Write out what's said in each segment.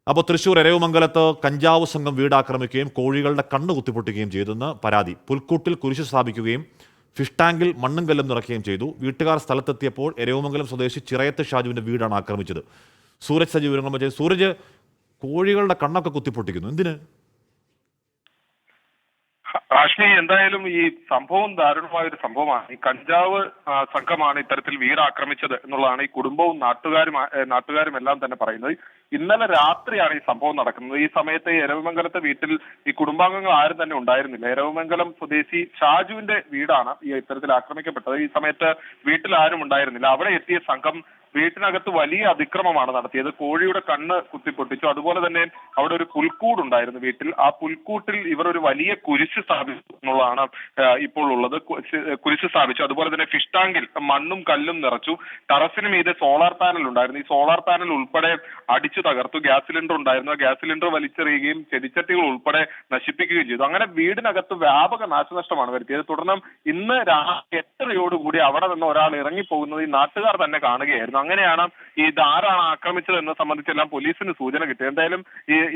അപ്പോൾ തൃശൂർ എരവുമംഗലത്ത് കഞ്ചാവ് സംഘം വീട് ആക്രമിക്കുകയും കോഴികളുടെ കണ്ണ് കുത്തിപ്പൊട്ടുകയും ചെയ്തെന്ന് പരാതി. പുൽക്കൂട്ടിൽ കുരിശ് സ്ഥാപിക്കുകയും ഫിഷ് ടാങ്കിൽ മണ്ണും കല്ലും നിറയ്ക്കുകയും ചെയ്തു. വീട്ടുകാർ സ്ഥലത്തെത്തിയപ്പോൾ എരവുമംഗലം സ്വദേശി ചിറയത്ത് ഷാജുവിന്റെ വീടാണ് ആക്രമിച്ചത്. സൂരജ് സജീവ് വിവരങ്ങൾ വെച്ച് സൂരജ്, കോഴികളുടെ കണ്ണൊക്കെ കുത്തിപ്പൊട്ടിക്കുന്നു, എന്തിന്? ഹാഷ്മി, എന്തായാലും ഈ സംഭവം ദാരുണമായ ഒരു സംഭവമാണ്. ഈ കഞ്ചാവ് സംഘമാണ് ഇത്തരത്തിൽ വീട് ആക്രമിച്ചത് എന്നുള്ളതാണ് ഈ കുടുംബവും നാട്ടുകാരും എല്ലാം തന്നെ പറയുന്നത്. ഇന്നലെ രാത്രിയാണ് ഈ സംഭവം നടക്കുന്നത്. ഈ സമയത്ത് എരവുമംഗലത്തെ വീട്ടിൽ ഈ കുടുംബാംഗങ്ങൾ ആരും തന്നെ ഉണ്ടായിരുന്നില്ല. എരവുമംഗലം സ്വദേശി ഷാജുവിന്റെ വീടാണ് ഈ ഇത്തരത്തിൽ ആക്രമിക്കപ്പെട്ടത്. ഈ സമയത്ത് വീട്ടിൽ ആരും ഉണ്ടായിരുന്നില്ല. അവിടെ എത്തിയ സംഘം വീട്ടിനകത്ത് വലിയ അതിക്രമമാണ് നടത്തിയത്. കോഴിയുടെ കണ്ണ് കുത്തിപ്പൊട്ടിച്ചു. അതുപോലെ തന്നെ അവിടെ ഒരു പുൽക്കൂടുണ്ടായിരുന്നു വീട്ടിൽ. ആ പുൽക്കൂട്ടിൽ ഇവർ ഒരു വലിയ കുരിശ് സ്ഥാപിച്ചു എന്നുള്ളതാണ് ഇപ്പോൾ ഉള്ളത്. കുരിശ് സ്ഥാപിച്ചു. അതുപോലെ തന്നെ ഫിഷ് ടാങ്കിൽ മണ്ണും കല്ലും നിറച്ചു. ടെറസിന് മീതെ സോളാർ പാനൽ ഉണ്ടായിരുന്നു. ഈ സോളാർ പാനൽ ഉൾപ്പെടെ അടിച്ചു തകർത്തു. ഗ്യാസ് സിലിണ്ടർ ഉണ്ടായിരുന്നു. ആ ഗ്യാസ് സിലിണ്ടർ വലിച്ചെറിയുകയും ചെടിച്ചട്ടികൾ ഉൾപ്പെടെ നശിപ്പിക്കുകയും ചെയ്തു. അങ്ങനെ വീടിനകത്ത് വ്യാപക നാശനഷ്ടമാണ് വരുത്തിയത്. തുടർന്ന് ഇന്ന് രാത്രി 8:30 അവിടെ നിന്ന് ഒരാൾ ഇറങ്ങിപ്പോകുന്നത് ഈ നാട്ടുകാർ തന്നെ കാണുകയായിരുന്നു. അങ്ങനെയാണ് ഈ ആരാണ് ആക്രമിച്ചത് എന്ന സംബന്ധിച്ചെല്ലാം പോലീസിന് സൂചന കിട്ടിയത്. എന്തായാലും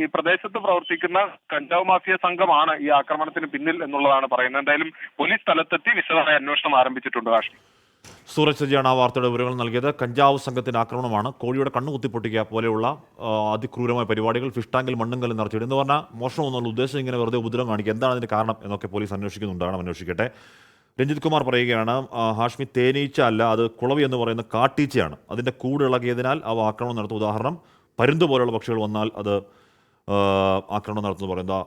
ഈ പ്രദേശത്ത് പ്രവർത്തിക്കുന്ന കഞ്ചാവ് മാഫിയ സംഘമാണ് ഈ ആക്രമണത്തിന് പിന്നിൽ എന്നുള്ളതാണ് പറയുന്നത്. എന്തായാലും പോലീസ് സ്ഥലത്തെത്തി വിശദമായ അന്വേഷണം ആരംഭിച്ചിട്ടുണ്ട്. ഹാഷ്മി, സൂരജ് സജിയാണ് ആ വാർത്തയുടെ വിവരങ്ങൾ നൽകിയത്. കഞ്ചാവ് സംഘത്തിന്റെ ആക്രമണമാണ്. കോഴിയുടെ കണ്ണ് കുത്തിപ്പൊട്ടിക്കുക പോലെയുള്ള അതിക്രൂരമായ പരിപാടികൾ, ഫിഷ് ടാങ്കിൽ മണ്ണും കല്ലും നിറച്ചിടും എന്ന് പറഞ്ഞാൽ മോഷണമെന്നുള്ള ഉദ്ദേശം ഇങ്ങനെ വെറുതെ ഉപദ്രവം കാണിക്കുക, എന്താണ് അതിന്റെ കാരണം എന്നൊക്കെ പോലീസ് അന്വേഷിക്കുന്നുണ്ടാകണം, അന്വേഷിക്കട്ടെ. രഞ്ജിത് കുമാർ പറയുകയാണ്, ഹാഷ്മി, തേനീച്ച അല്ല, അത് കുളവി എന്ന് പറയുന്ന കാട്ടീച്ചയാണ്. അതിൻ്റെ കൂട് ഇളകിയതിനാൽ അവ ആക്രമണം നടത്തും. ഉദാഹരണം, പരുന്ത് പോലെയുള്ള പക്ഷികൾ വന്നാൽ അത് ആക്രമണം നടത്തുന്നു പറയുന്നത്.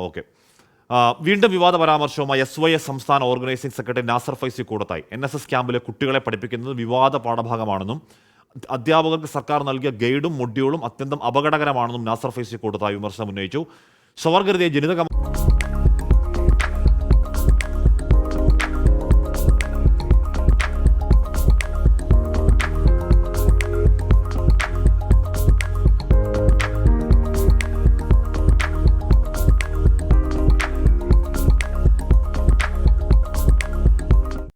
ഓക്കെ. വീണ്ടും വിവാദ പരാമർശവുമായി SYS സംസ്ഥാന organising secretary Nasar Faizy Koodathayi. NSS ക്യാമ്പിലെ കുട്ടികളെ പഠിപ്പിക്കുന്നത് വിവാദ പാഠഭാഗമാണെന്നും അധ്യാപകർക്ക് സർക്കാർ നൽകിയ ഗൈഡും മൊഡ്യൂളും അത്യന്തം അപകടകരമാണെന്നും നാസർ ഫൈസി കൂടത്തായി വിമർശനം ഉന്നയിച്ചു. സ്വവർഗരതയെ ജനിതക